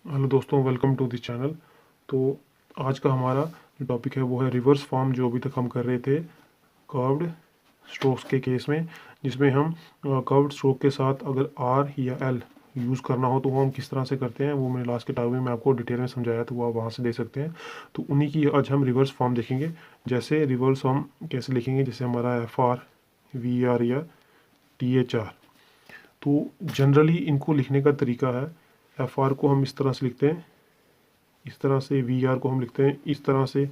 Hello दोस्तों, welcome to this channel. तो आज का हमारा जो टॉपिक है वो है रिवर्स फॉर्म, जो अभी तक हम कर रहे थे कर्व्ड स्ट्रोक्स के केस में, जिसमें हम कर्व्ड स्ट्रोक के साथ अगर आर या एल यूज़ करना हो तो वो हम किस तरह से करते हैं, वो मैंने लास्ट के टॉपिक में आपको डिटेल में समझाया, तो वो आप वहाँ से देख सकते हैं। तो उन्हीं की आज हम रिवर्स फॉर्म देखेंगे। जैसे रिवर्स फॉर्म कैसे लिखेंगे, जैसे हमारा एफ आर, वी आर या टी एच आर। तो जनरली इनको लिखने का तरीका है, एफ आर को हम इस तरह से लिखते हैं, इस तरह से वी आर को हम लिखते हैं इस तरह से।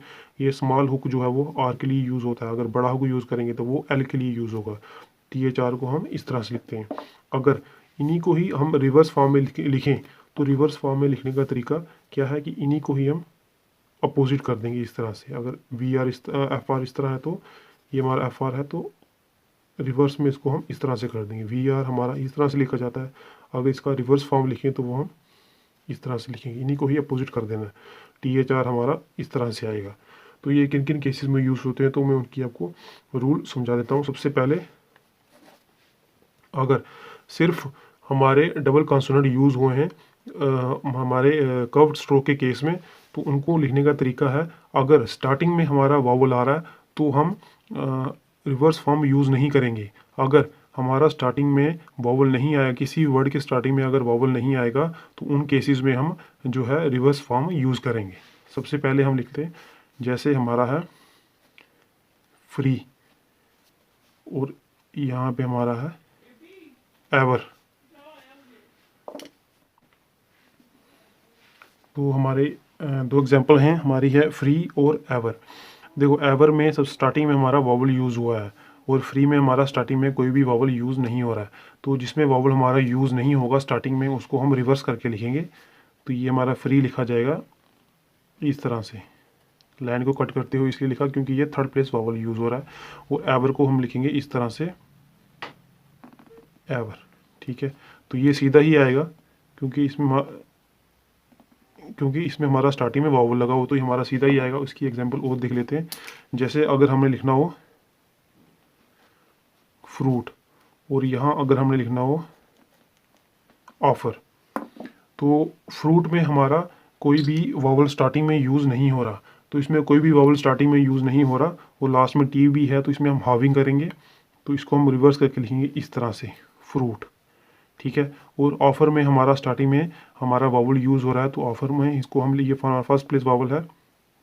ये स्मॉल हुक जो है वो आर के लिए यूज़ होता है, अगर बड़ा हुक यूज़ करेंगे तो वो एल के लिए यूज़ होगा। टी एच आर को हम इस तरह से लिखते हैं। अगर इन्हीं को ही हम रिवर्स फॉर्म में लिखें तो रिवर्स फॉर्म में लिखने का तरीका क्या है कि इन्हीं को ही हम अपोजिट कर देंगे इस तरह से। अगर वी आर एफ आर इस तरह है तो ये हमारा एफ आर है, तो रिवर्स में इसको हम इस तरह से कर देंगे। वी आर हमारा इस तरह से लिखा जाता है, अगर इसका रिवर्स फॉर्म लिखें तो वो हम इस तरह से लिखेंगे, इन्हीं को ही अपोजिट कर देना है। टी एच आर हमारा इस तरह से आएगा। तो ये किन किन केसेस में यूज़ होते हैं तो मैं उनकी आपको रूल समझा देता हूँ। सबसे पहले, अगर सिर्फ हमारे डबल कॉन्सोनेंट यूज़ हुए हैं हमारे कर्व्ड स्ट्रोक के केस में, तो उनको लिखने का तरीका है, अगर स्टार्टिंग में हमारा वावल आ रहा है तो हम रिवर्स फॉर्म यूज़ नहीं करेंगे। अगर हमारा स्टार्टिंग में वावल नहीं आया, किसी वर्ड के स्टार्टिंग में अगर वावल नहीं आएगा, तो उन केसेस में हम जो है रिवर्स फॉर्म यूज़ करेंगे। सबसे पहले हम लिखते हैं, जैसे हमारा है फ्री, और यहाँ पे हमारा है एवर। तो हमारे दो एग्जांपल हैं, हमारी है फ्री और एवर। देखो, एवर में सब स्टार्टिंग में हमारा वावल यूज़ हुआ है, और फ्री में हमारा स्टार्टिंग में कोई भी वावल यूज़ नहीं हो रहा है। तो जिसमें वावल हमारा यूज़ नहीं होगा स्टार्टिंग में, उसको हम रिवर्स करके लिखेंगे। तो ये हमारा फ्री लिखा जाएगा इस तरह से, लाइन को कट करते हुए इसलिए लिखा क्योंकि ये थर्ड प्लेस वावल यूज़ हो रहा है। वो एवर को हम लिखेंगे इस तरह से, एवर। ठीक है, तो ये सीधा ही आएगा क्योंकि इसमें हमारा स्टार्टिंग में वावल लगा हो, तो ये हमारा सीधा ही आएगा। उसकी एग्जांपल और देख लेते हैं। जैसे अगर हमने लिखना हो फ्रूट, और यहाँ अगर हमने लिखना हो ऑफर, तो फ्रूट में हमारा कोई भी वावल स्टार्टिंग में यूज़ नहीं हो रहा, तो इसमें कोई भी वावल स्टार्टिंग में यूज़ नहीं हो रहा, और लास्ट में टी भी है, तो इसमें हम हाविंग करेंगे। तो इसको हम रिवर्स करके लिखेंगे इस तरह से, फ्रूट। ठीक है, और ऑफर में हमारा स्टार्टिंग में हमारा वावल यूज़ हो रहा है, तो ऑफर में इसको हम, ये फर्स्ट प्लेस वावल है,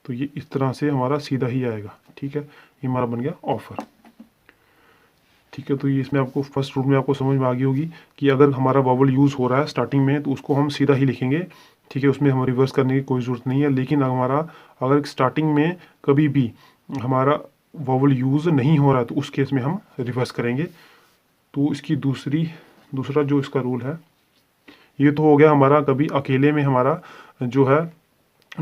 तो ये इस तरह से हमारा सीधा ही आएगा। ठीक है, ये हमारा बन गया ऑफर। ठीक है, तो ये इसमें आपको फर्स्ट रूल में आपको समझ में आ गई होगी कि अगर हमारा वावल यूज़ हो रहा है स्टार्टिंग में तो उसको हम सीधा ही लिखेंगे। ठीक है, उसमें हम रिवर्स करने की कोई ज़रूरत नहीं है। लेकिन अगर स्टार्टिंग में कभी भी हमारा वावल यूज़ नहीं हो रहा है तो उस केस में हम रिवर्स करेंगे। तो इसकी दूसरा जो इसका रूल है, ये तो हो गया हमारा कभी अकेले में हमारा जो है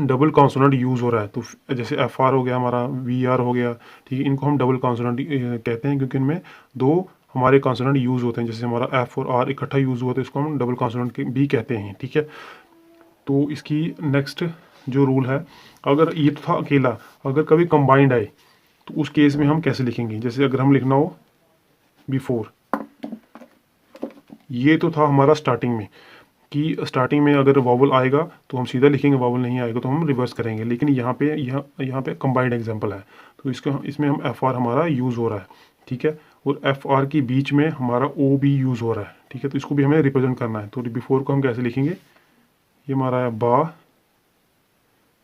डबल कॉन्सोनेंट यूज़ हो रहा है। तो जैसे एफ आर हो गया, हमारा वी आर हो गया। ठीक है, इनको हम डबल कॉन्सोनेंट कहते हैं क्योंकि इनमें दो हमारे कॉन्सोनेंट यूज़ होते हैं। जैसे हमारा एफ और आर इकट्ठा यूज़ हुआ तो इसको हम डबल कॉन्सोनेंट भी कहते हैं। ठीक है, तो इसकी नेक्स्ट जो रूल है, अगर ये तो था अकेला, अगर कभी कंबाइंड आए तो उस केस में हम कैसे लिखेंगे। जैसे अगर हम लिखना हो बिफोर, ये तो था हमारा स्टार्टिंग में, कि स्टार्टिंग में अगर वावल आएगा तो हम सीधा लिखेंगे, वावल नहीं आएगा तो हम रिवर्स करेंगे। लेकिन यहाँ पे कंबाइंड एग्जांपल है, तो इसमें हम एफ आर हमारा यूज़ हो रहा है। ठीक है, और एफ आर के बीच में हमारा ओ भी यूज़ हो रहा है। ठीक है, तो इसको भी हमें रिप्रेजेंट करना है। तो बिफोर को हम कैसे लिखेंगे, ये हमारा है बा,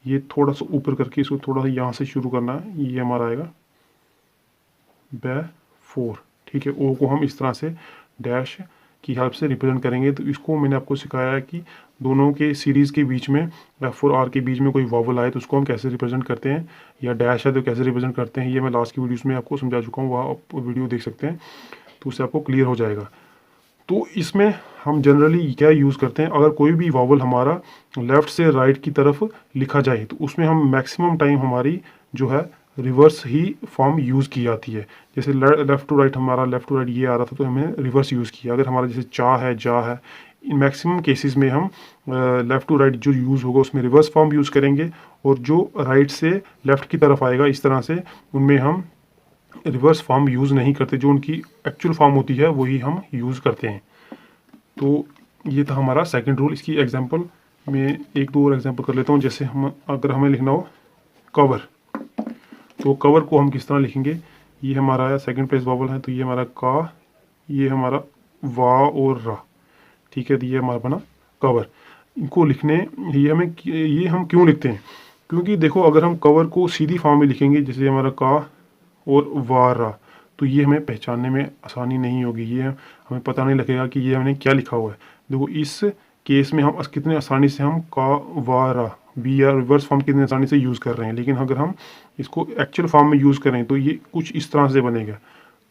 ये थोड़ा सा ऊपर करके इसको थोड़ा सा यहाँ से शुरू करना है, ये हमारा आएगा बै फोर। ठीक है, ओ को हम इस तरह से डैश की हेल्प से रिप्रेजेंट करेंगे। तो इसको मैंने आपको सिखाया है कि दोनों के सीरीज़ के बीच में, एफ और आर के बीच में कोई वावल आए तो उसको हम कैसे रिप्रेजेंट करते हैं, या डैश है तो कैसे रिप्रेजेंट करते हैं। ये मैं लास्ट की वीडियोस में आपको समझा चुका हूँ, वहाँ आप वीडियो देख सकते हैं, तो उससे आपको क्लियर हो जाएगा। तो इसमें हम जनरली क्या यूज़ करते हैं, अगर कोई भी वावल हमारा लेफ़्ट से राइट की तरफ लिखा जाए तो उसमें हम मैक्सिमम टाइम हमारी जो है रिवर्स ही फॉर्म यूज़ की जाती है। जैसे लेफ़्ट टू राइट, हमारा लेफ़्ट टू राइट ये आ रहा था तो हमने रिवर्स यूज़ किया। अगर हमारा जैसे चा है, जा है, इन मैक्सिमम केसेस में हम लेफ़्ट टू राइट जो यूज़ होगा उसमें रिवर्स फॉर्म यूज़ करेंगे, और जो राइट से लेफ़्ट की तरफ आएगा इस तरह से, उनमें हम रिवर्स फॉर्म यूज़ नहीं करते। जो उनकी एक्चुअल फॉर्म होती है वही हम यूज़ करते हैं। तो ये था हमारा सेकंड रूल। इसकी एग्जांपल मैं एक दो और एग्जांपल कर लेता हूँ। जैसे हम अगर हमें लिखना हो कवर, तो कवर को हम किस तरह लिखेंगे। ये हमारा सेकंड प्लेस वॉवल है, तो ये हमारा का, ये हमारा वा और रा, ठीक है। तो ये हमारा बना कवर। इनको लिखने ये हम क्यों लिखते हैं, क्योंकि देखो अगर हम कवर को सीधी फॉर्म में लिखेंगे जैसे हमारा का और वा रा, तो ये हमें पहचानने में आसानी नहीं होगी, ये हमें पता नहीं लगेगा कि ये हमने क्या लिखा हुआ है। देखो इस केस में हम कितने आसानी से हम का वा रा वी या रिवर्स फॉर्म कितने आसानी से यूज़ कर रहे हैं। लेकिन अगर हम इसको एक्चुअल फॉर्म में यूज़ करें तो ये कुछ इस तरह से बनेगा,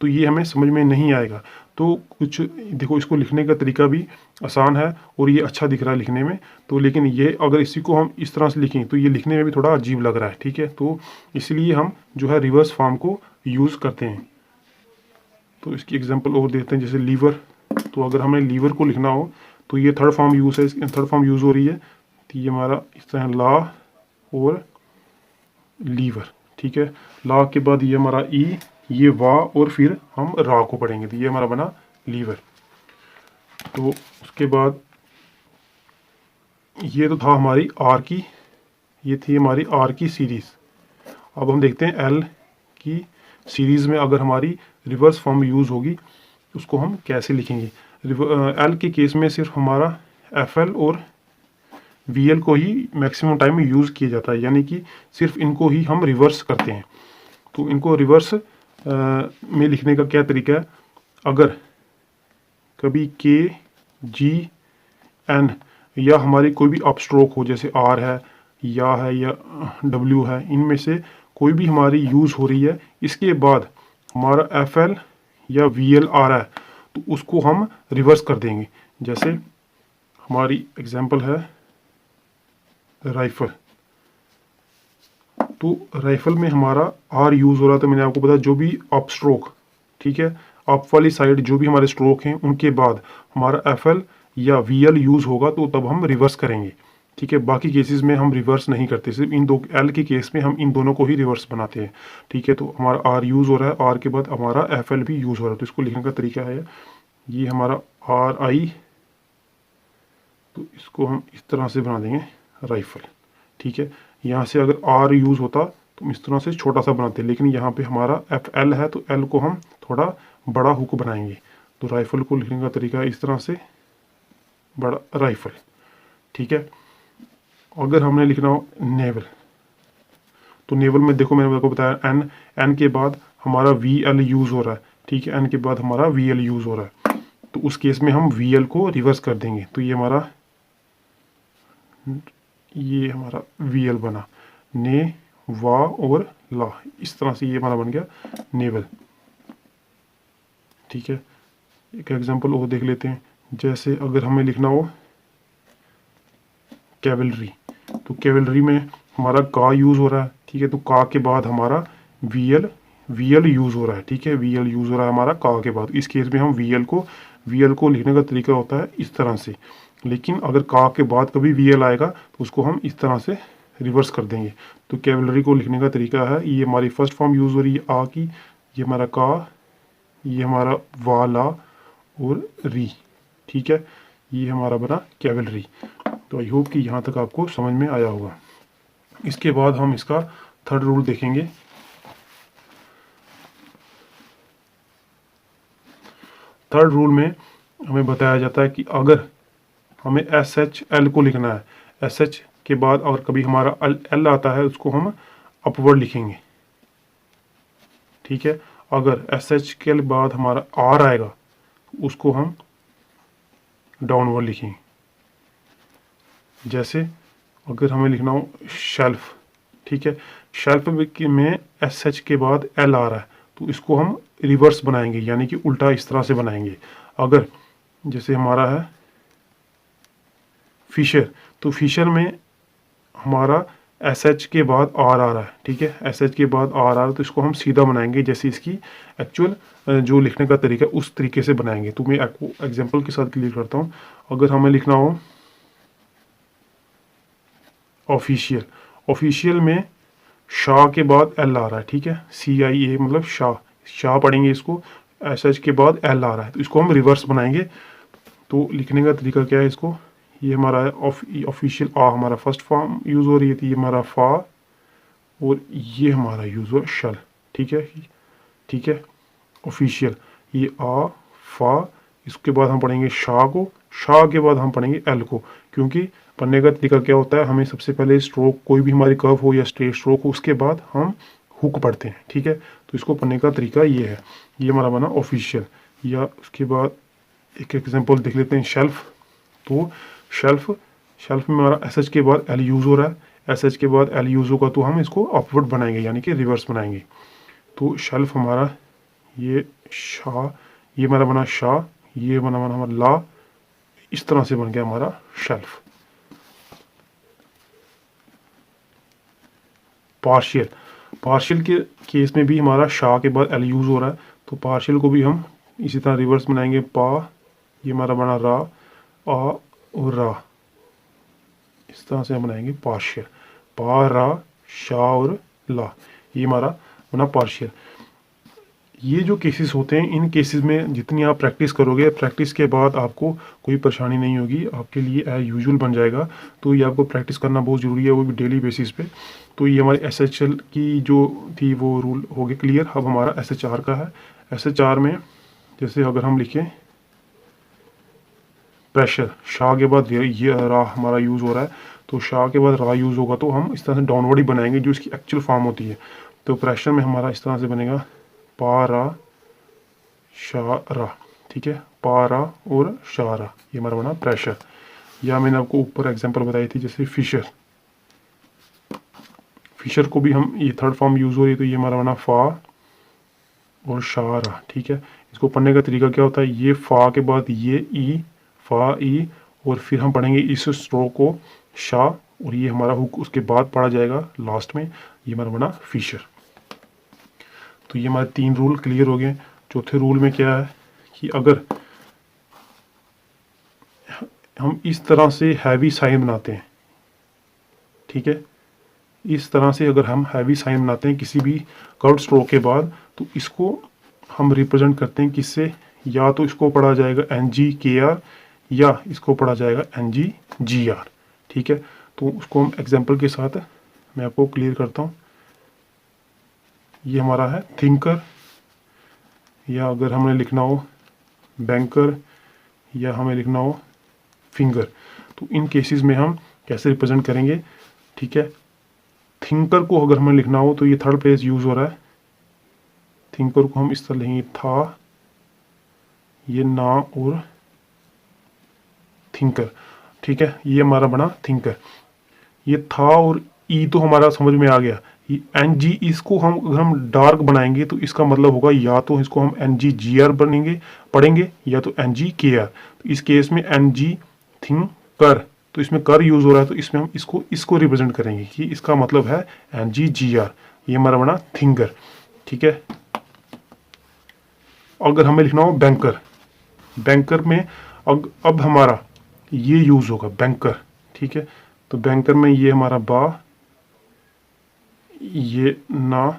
तो ये हमें समझ में नहीं आएगा। तो कुछ देखो इसको लिखने का तरीका भी आसान है और ये अच्छा दिख रहा है लिखने में, तो लेकिन ये अगर इसी को हम इस तरह से लिखें तो ये लिखने में भी थोड़ा अजीब लग रहा है, ठीक है। तो इसलिए हम जो है रिवर्स फॉर्म को यूज़ करते हैं। तो इसकी एग्जांपल और देते हैं, जैसे लीवर। तो अगर हमें लीवर को लिखना हो तो ये थर्ड फॉर्म यूज़ है, थर्ड फॉर्म यूज़ हो रही है। तो ये हमारा इस तरह ला और लीवर, ठीक है। ला के बाद ये हमारा ई, ये वा और फिर हम रा को पढ़ेंगे, तो ये हमारा बना लीवर। तो उसके बाद ये तो था हमारी आर की, ये थी हमारी आर की सीरीज़। अब हम देखते हैं एल की सीरीज़ में अगर हमारी रिवर्स फॉर्म यूज़ होगी उसको हम कैसे लिखेंगे। एल के केस में सिर्फ हमारा एफ एल और वी एल को ही मैक्सिमम टाइम में यूज़ किया जाता है, यानी कि सिर्फ इनको ही हम रिवर्स करते हैं। तो इनको रिवर्स में लिखने का क्या तरीका है, अगर कभी के जी एन या हमारी कोई भी अपस्ट्रोक हो, जैसे आर है या डब्ल्यू है, इनमें से कोई भी हमारी यूज़ हो रही है, इसके बाद हमारा एफ एल या वी एल आ रहा है तो उसको हम रिवर्स कर देंगे। जैसे हमारी एग्जांपल है राइफल। तो राइफल में हमारा आर यूज़ हो रहा है, तो मैंने आपको बताया जो भी अप स्ट्रोक, ठीक है, अप वाली साइड जो भी हमारे स्ट्रोक हैं उनके बाद हमारा एफ एल या वी एल यूज़ होगा तो तब हम रिवर्स करेंगे, ठीक है। बाकी केसेस में हम रिवर्स नहीं करते, सिर्फ इन दो एल के केस में हम इन दोनों को ही रिवर्स बनाते हैं, ठीक है। तो हमारा आर यूज़ हो रहा है, आर के बाद हमारा एफ एल भी यूज़ हो रहा है, तो इसको लिखने का तरीका है ये हमारा आर आई, तो इसको हम इस तरह से बना देंगे राइफल, ठीक है। यहाँ से अगर आर यूज़ होता तो हम इस तरह से छोटा सा बनाते हैं, लेकिन यहाँ पे हमारा एफ एल है तो एल को हम थोड़ा बड़ा हुक बनाएंगे। तो राइफल को लिखने का तरीका इस तरह से, बड़ा राइफल, ठीक है। अगर हमने लिखना हो नेवल, तो नेवल में देखो मैंने आपको बताया एन के बाद हमारा वी एल यूज़ हो रहा है, ठीक है। एन के बाद हमारा वी एल यूज़ हो रहा है, तो उस केस में हम वी एल को रिवर्स कर देंगे। तो ये हमारा वी एल बना, ने वा और ला, इस तरह से ये हमारा बन गया नेवल, ठीक है। एक एग्जांपल और देख लेते हैं, जैसे अगर हमें लिखना हो कैवलरी, तो कैवलरी में हमारा का यूज़ हो रहा है, ठीक है। तो का के बाद हमारा वी एल यूज़ हो रहा है, ठीक है। वी एल यूज़ हो रहा है हमारा का के बाद, इस केस में हम वी एल को लिखने का तरीका होता है इस तरह से। लेकिन अगर का के बाद कभी वी एल आएगा तो उसको हम इस तरह से रिवर्स कर देंगे। तो कैवलरी को लिखने का तरीका है, ये हमारी फर्स्ट फॉर्म यूज़ हो रही है आ की, ये हमारा का, ये हमारा वाला और री, ठीक है। ये हमारा बना कैवलरी। तो आई होप कि यहाँ तक आपको समझ में आया होगा। इसके बाद हम इसका थर्ड रूल देखेंगे। थर्ड रूल में हमें बताया जाता है कि अगर हमें एस एच एल को लिखना है, एस एच के बाद और कभी हमारा एल आता है उसको हम अपवर्ड लिखेंगे, ठीक है। अगर एस एच के बाद हमारा आर आएगा उसको हम डाउनवर्ड लिखेंगे। जैसे अगर हमें लिखना हो शेल्फ, ठीक है, शेल्फ में एस एच के बाद एल आ रहा है तो इसको हम रिवर्स बनाएंगे, यानी कि उल्टा इस तरह से बनाएंगे। अगर जैसे हमारा है फिशर, तो फिशर में हमारा एस एच के बाद आर आ रहा है, ठीक है, एस एच के बाद आर आ रहा है तो इसको हम सीधा बनाएंगे, जैसे इसकी एक्चुअल जो लिखने का तरीका उस तरीके से बनाएंगे। तो मैं आपको एग्जांपल के साथ क्लियर करता हूँ। अगर हमें लिखना हो ऑफिशियल, ऑफिशियल में शाह के बाद एल आ रहा है, ठीक है, CIA मतलब शाह पढ़ेंगे इसको, एस एच के बाद एल आ रहा है तो इसको हम रिवर्स बनाएंगे। तो लिखने का तरीका क्या है, इसको ये हमारा है ऑफिशियल आ, हमारा फर्स्ट फॉर्म यूज़ हो रही थी, ये हमारा फा, और ये हमारा यूज़ हो शल। ठीक है, ठीक है, ऑफिशियल ये आ फा, इसके बाद हम पढ़ेंगे शाह को, शाह के बाद हम पढ़ेंगे एल को, क्योंकि पढ़ने का तरीका क्या होता है, हमें सबसे पहले स्ट्रोक कोई भी हमारी कर्व हो या स्ट्रेट स्ट्रोक हो, उसके बाद हम हुक पढ़ते हैं। ठीक है, तो इसको पढ़ने का तरीका ये है। ये हमारा बना ऑफिशियल, या उसके बाद एक एग्जांपल देख लेते हैं, शेल्फ। तो शेल्फ, शेल्फ में हमारा एस एच के बाद एल यूज़ हो रहा है, एस एच के बाद एल यूज़ होगा तो हम इसको अपवर्ड बनाएंगे, यानी कि रिवर्स बनाएंगे। तो शेल्फ हमारा ये शाह, ये हमारा बना शाह, ये बना हमारा ला, इस तरह से बन गया हमारा शेल्फ। पार्शियल, पार्शियल के केस में भी हमारा शाह के बाद एल यूज़ हो रहा है, तो पार्शियल को भी हम इसी तरह रिवर्स बनाएंगे। पा, ये हमारा बना रा, आ और रा, इस तरह से हम बनाएंगे पार्शियल। पा रा शाह और ला, ये हमारा बना पार्शियल। ये जो केसेस होते हैं, इन केसेस में जितनी आप प्रैक्टिस करोगे, प्रैक्टिस के बाद आपको कोई परेशानी नहीं होगी, आपके लिए एज यूजुअल बन जाएगा। तो ये आपको प्रैक्टिस करना बहुत ज़रूरी है, वो भी डेली बेसिस पे। तो ये हमारी एसएचएल की जो थी वो रूल हो गए क्लियर। अब हमारा एसएचआर का है। एसएचआर में जैसे अगर हम लिखें प्रेशर, शाह के बाद ये रा हमारा यूज़ हो रहा है, तो शाह के बाद रा यूज़ होगा तो हम इस तरह से डाउनवर्ड ही बनाएंगे जो इसकी एक्चुअल फॉर्म होती है। तो प्रेशर में हमारा इस तरह से बनेगा पा रा शाह रा। ठीक है, पा रा और शाह रा, ये हमारा बना प्रेशर। या मैंने आपको ऊपर एग्जांपल बताई थी जैसे फिशर, फिशर को भी हम ये थर्ड फॉर्म यूज़ हो रही है, तो ये हमारा बना फा और शाह रा। ठीक है, इसको पढ़ने का तरीका क्या होता है, ये फा के बाद ये ई, फा ई, और फिर हम पढ़ेंगे इस स्ट्रोक को शाह, और ये हमारा हुक उसके बाद पढ़ा जाएगा लास्ट में, ये हमारा बना फिशर। तो ये हमारे 3 रूल क्लियर हो गए। चौथे रूल में क्या है कि अगर हम इस तरह से हैवी साइन बनाते हैं, ठीक है, इस तरह से अगर हम हैवी साइन बनाते हैं किसी भी कर्व स्ट्रोक के बाद, तो इसको हम रिप्रेजेंट करते हैं किससे, या तो इसको पढ़ा जाएगा एन जी के आर, या इसको पढ़ा जाएगा एन जी जी आर। ठीक है, तो उसको हम एग्जाम्पल के साथ मैं आपको क्लियर करता हूँ। ये हमारा है थिंकर, या अगर हमें लिखना हो बैंकर, या हमें लिखना हो फिंगर, तो इन केसेस में हम कैसे रिप्रेजेंट करेंगे। ठीक है, थिंकर को अगर हमें लिखना हो तो ये थर्ड प्लेस यूज़ हो रहा है, थिंकर को हम इस तरह लिखेंगे था, ये ना और थिंकर। ठीक है, ये हमारा बना थिंकर। ये था और ई तो हमारा समझ में आ गया। ये एन जी, इसको हम अगर हम डार्क बनाएंगे तो इसका मतलब होगा या तो इसको हम एन जी जी आर बनेंगे पढ़ेंगे, या तो एन जी के आर। तो इस केस में एन जी थिंकर, तो इसमें कर यूज़ हो रहा है, तो इसमें हम इसको रिप्रेजेंट करेंगे कि इसका मतलब है एन जी जी आर, ये हमारा बना थिंकर। ठीक है, अगर हमें लिखना हो बैंकर, बैंकर में अब हमारा ये यूज़ होगा बैंकर। ठीक है, तो बैंकर में ये हमारा बा, ये ना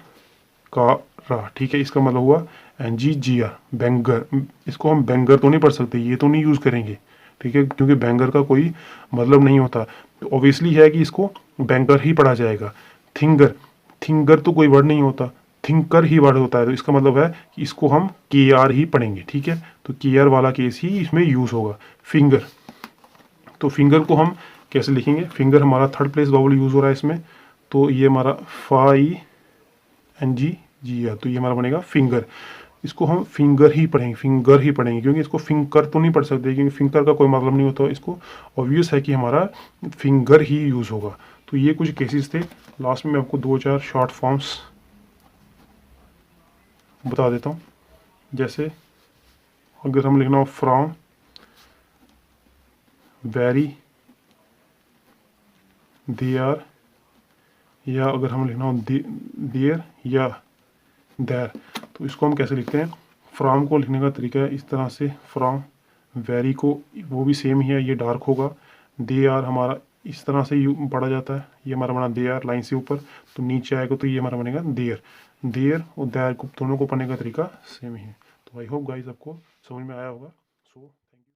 का रा। ठीक है, इसका मतलब हुआ N G G R, banger. इसको हम बैंगर तो नहीं पढ़ सकते, ये तो नहीं यूज़ करेंगे। ठीक है, क्योंकि बैंगर का कोई मतलब नहीं होता, तो ऑब्वियसली है कि इसको बैंकर ही पढ़ा जाएगा। थिंगर, थिंगर तो कोई वर्ड नहीं होता, थिंकर ही वर्ड होता है, तो इसका मतलब है कि इसको हम के आर ही पढ़ेंगे। ठीक है, तो के आर वाला केस ही इसमें यूज़ होगा। फिंगर, तो फिंगर को हम कैसे लिखेंगे, फिंगर हमारा थर्ड प्लेस वावल यूज़ हो रहा है इसमें, तो ये हमारा फाई एन जी जी आर, तो ये हमारा बनेगा फिंगर। इसको हम फिंगर ही पढ़ेंगे, फिंगर ही पढ़ेंगे, क्योंकि इसको फिंकर तो नहीं पढ़ सकते, क्योंकि फिंगर का कोई मतलब नहीं होता। इसको ऑब्वियस है कि हमारा फिंगर ही यूज़ होगा। तो ये कुछ केसेस थे। लास्ट में मैं आपको 2-4 शॉर्ट फॉर्म्स बता देता हूँ। जैसे अगर हम लिखना हो फ्रॉम, वेरी, दे आर, या अगर हम लिखना हो देयर या देर, तो इसको हम कैसे लिखते हैं। फ्रॉम को लिखने का तरीका है इस तरह से, फ्रॉम। वेरी को वो भी सेम ही है, ये डार्क होगा। दे आर हमारा इस तरह से पढ़ा जाता है, ये हमारा बना दे आर लाइन से ऊपर, तो नीचे आएगा तो ये हमारा बनेगा देयर। देयर और देर को दोनों को पढ़ने का तरीका सेम ही है। तो आई होप गाइस आपको समझ में आया होगा। सो